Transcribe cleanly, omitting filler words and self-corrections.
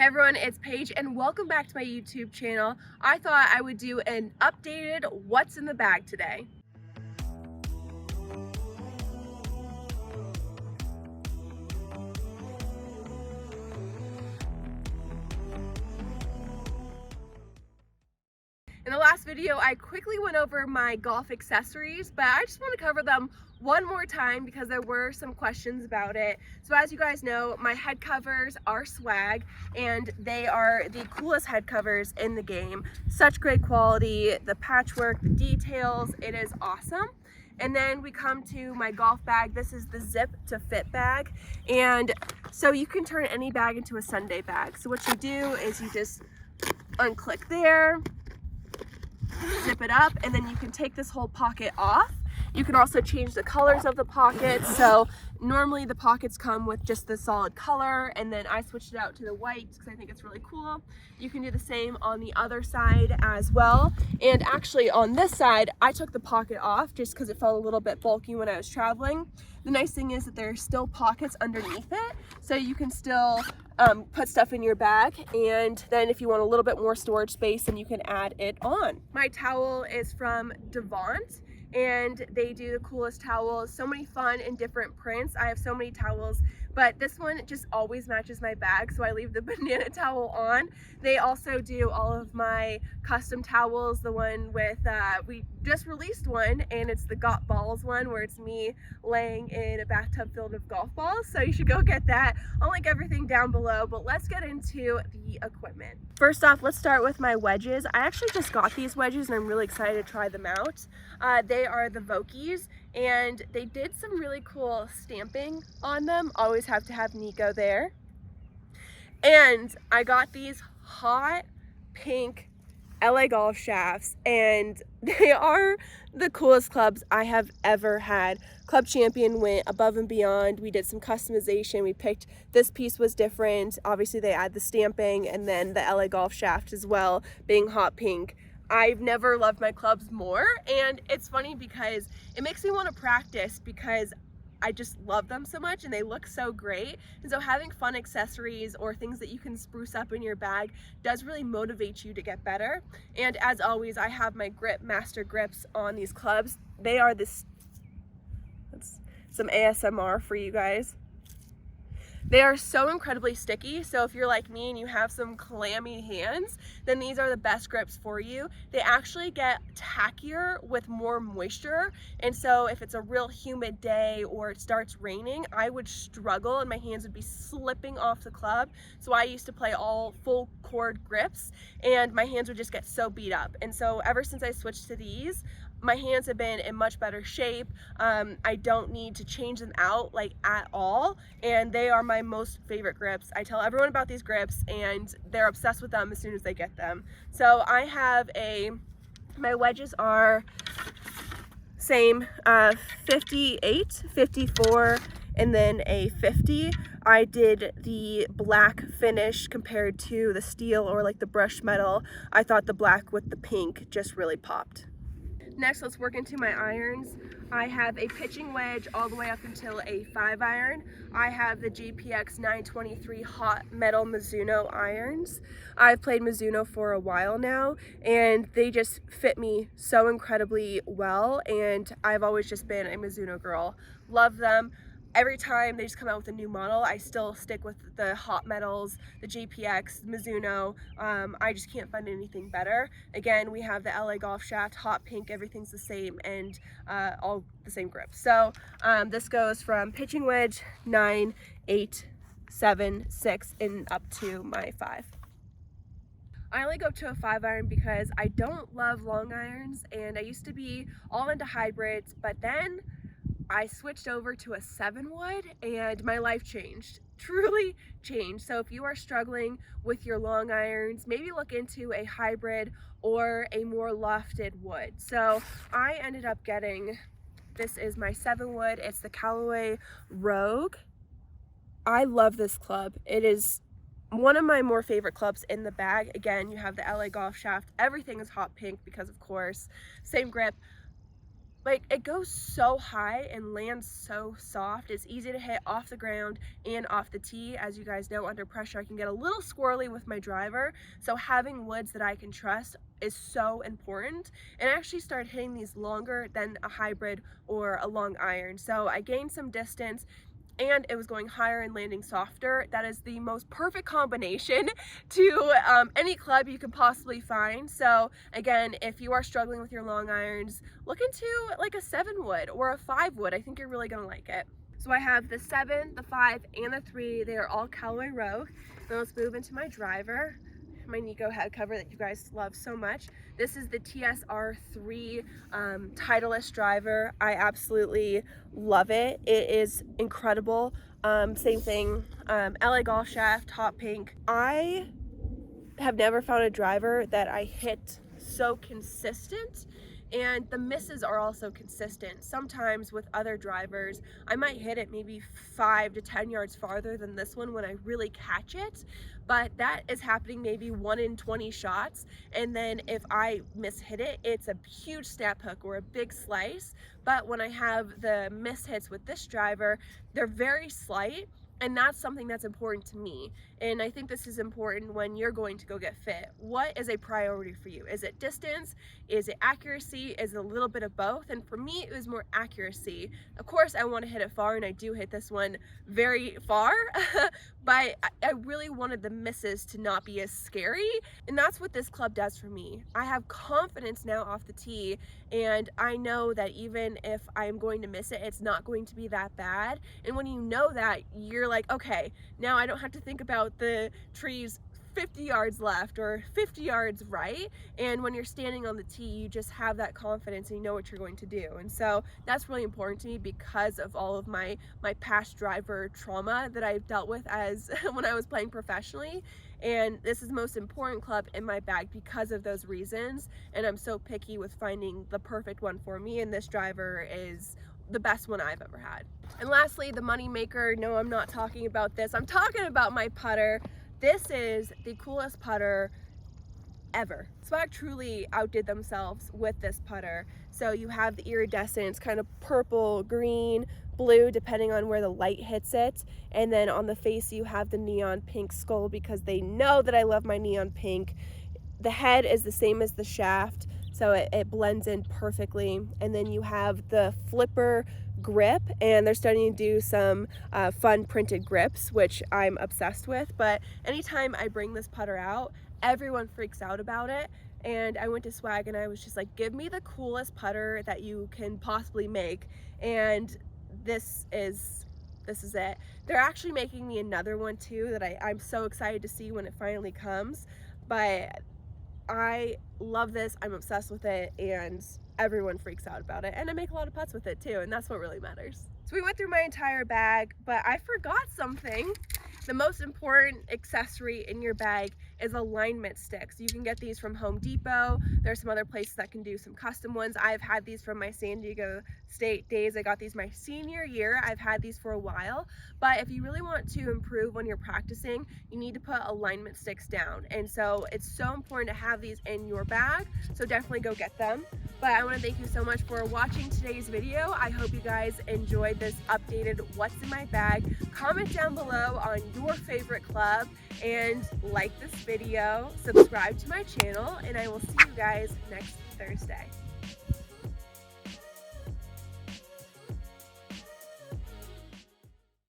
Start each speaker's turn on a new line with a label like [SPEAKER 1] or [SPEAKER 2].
[SPEAKER 1] Hey everyone, it's Paige and welcome back to my YouTube channel. I thought I would do an updated what's in the bag today. In the last video, I quickly went over my golf accessories, but I just want to cover them one more time because there were some questions about it. So as you guys know, my head covers are swag and they are the coolest head covers in the game. Such great quality, the patchwork, the details, it is awesome. And then we come to my golf bag. This is the zip to fit bag. And so you can turn any bag into a Sunday bag. So what you do is you just unclick there, zip it up, and then you can take this whole pocket off. You can also change the colors of the pockets. So normally the pockets come with just the solid color, and then I switched it out to the white because I think it's really cool. You can do the same on the other side as well. And actually on this side, I took the pocket off just because it felt a little bit bulky when I was traveling. The nice thing is that there are still pockets underneath it, so you can still put stuff in your bag, and then if you want a little bit more storage space, then you can add it on. My towel is from Devant, and they do the coolest towels. So many fun and different prints. I have so many towels, but this one just always matches my bag, so I leave the banana towel on. They also do all of my custom towels. The one with, we just released one, and it's the Got Balls one, where it's me laying in a bathtub filled with golf balls, so you should go get that. I'll link everything down below, but let's get into the equipment. First off, let's start with my wedges. I actually just got these wedges, and I'm really excited to try them out. They are the Vokies, and they did some really cool stamping on them. Always have to have Nico there. And I got these hot pink LA golf shafts, and they are the coolest clubs I have ever had. Club Champion went above and beyond. We did some customization. We picked, this piece was different. Obviously they add the stamping, and then the LA golf shaft as well, being hot pink. I've never loved my clubs more, and it's funny because it makes me want to practice because I just love them so much and they look so great. And so having fun accessories or things that you can spruce up in your bag does really motivate you to get better. And as always, I have my grip master grips on these clubs. They are this, that's some ASMR for you guys. They are so incredibly sticky, so if you're like me and you have some clammy hands, then these are the best grips for you. They actually get tackier with more moisture, and so if it's a real humid day or it starts raining, I would struggle and my hands would be slipping off the club. So I used to play all full cord grips and my hands would just get so beat up. And so ever since I switched to these, my hands have been in much better shape. I don't need to change them out like at all, and they are my most favorite grips. I tell everyone about these grips and they're obsessed with them as soon as they get them. So I have my wedges are same 58, 54, and then a 50. I did the black finish compared to the steel or like the brushed metal. I thought the black with the pink just really popped. Next, let's work into my irons. I have a pitching wedge all the way up until a 5-iron. I have the GPX 923 hot metal Mizuno irons. I've played Mizuno for a while now, and they just fit me so incredibly well, and I've always just been a Mizuno girl. Love them. Every time they just come out with a new model, I still stick with the hot metals, the GPX, Mizuno. I just can't find anything better. Again, we have the LA golf shaft, hot pink, everything's the same, and all the same grip. So this goes from pitching wedge 9, 8, 7, 6, and up to my 5. I only go up to a 5-iron because I don't love long irons, and I used to be all into hybrids, but then I switched over to a 7-wood and my life changed, truly changed. So if you are struggling with your long irons, maybe look into a hybrid or a more lofted wood. So I ended up getting, this is my 7-wood, it's the Callaway Rogue. I love this club. It is one of my more favorite clubs in the bag. Again, you have the LA golf shaft. Everything is hot pink because of course, same grip. Like, it goes so high and lands so soft. It's easy to hit off the ground and off the tee. As you guys know, under pressure I can get a little squirrely with my driver, so having woods that I can trust is so important. And I actually started hitting these longer than a hybrid or a long iron, so I gained some distance and it was going higher and landing softer. That is the most perfect combination to any club you could possibly find. So again, if you are struggling with your long irons, look into like a 7 wood or a 5 wood. I think you're really gonna like it. So I have the 7, the 5, and the 3. They are all Callaway Rogue. Now let's move into my driver, my Nico head cover that you guys love so much. This is the TSR3 Titleist driver. I absolutely love it. It is incredible. Same thing, LA Golf Shaft, hot pink. I have never found a driver that I hit so consistent, and the misses are also consistent. Sometimes with other drivers, I might hit it maybe 5 to 10 yards farther than this one when I really catch it, but that is happening maybe 1 in 20 shots. And then if I mishit it, it's a huge snap hook or a big slice. But when I have the miss hits with this driver, they're very slight. And that's something that's important to me. And I think this is important when you're going to go get fit. What is a priority for you? Is it distance? Is it accuracy? Is it a little bit of both? And for me, it was more accuracy. Of course, I want to hit it far, and I do hit this one very far, but I really wanted the misses to not be as scary. And that's what this club does for me. I have confidence now off the tee, and I know that even if I'm going to miss it, it's not going to be that bad. And when you know that, you're like, okay, now I don't have to think about the trees 50 yards left or 50 yards right. And when you're standing on the tee, you just have that confidence and you know what you're going to do. And so that's really important to me because of all of my past driver trauma that I've dealt with as when I was playing professionally. And this is the most important club in my bag because of those reasons. And I'm so picky with finding the perfect one for me, and this driver is the best one I've ever had. And lastly, the money maker. No, I'm not talking about this. I'm talking about my putter. This is the coolest putter ever. Swag truly outdid themselves with this putter. So you have the iridescence, kind of purple, green, blue, depending on where the light hits it. And then on the face, you have the neon pink skull because they know that I love my neon pink. The head is the same as the shaft, so it blends in perfectly. And then you have the flipper grip, and they're starting to do some fun printed grips, which I'm obsessed with. But anytime I bring this putter out, everyone freaks out about it. And I went to Swag and I was just like, give me the coolest putter that you can possibly make. And this is it. They're actually making me another one too that I'm so excited to see when it finally comes. But I love this, I'm obsessed with it, and everyone freaks out about it. And I make a lot of putts with it too, and that's what really matters. So we went through my entire bag, but I forgot something. The most important accessory in your bag is alignment sticks. You can get these from Home Depot. There's some other places that can do some custom ones. I've had these from my San Diego State days. I got these my senior year. I've had these for a while, but if you really want to improve when you're practicing, you need to put alignment sticks down. And so it's so important to have these in your bag, so definitely go get them. But I want to thank you so much for watching today's video. I hope you guys enjoyed this updated what's in my bag. Comment down below on your favorite club and like this video, subscribe to my channel, and I will see you guys next Thursday.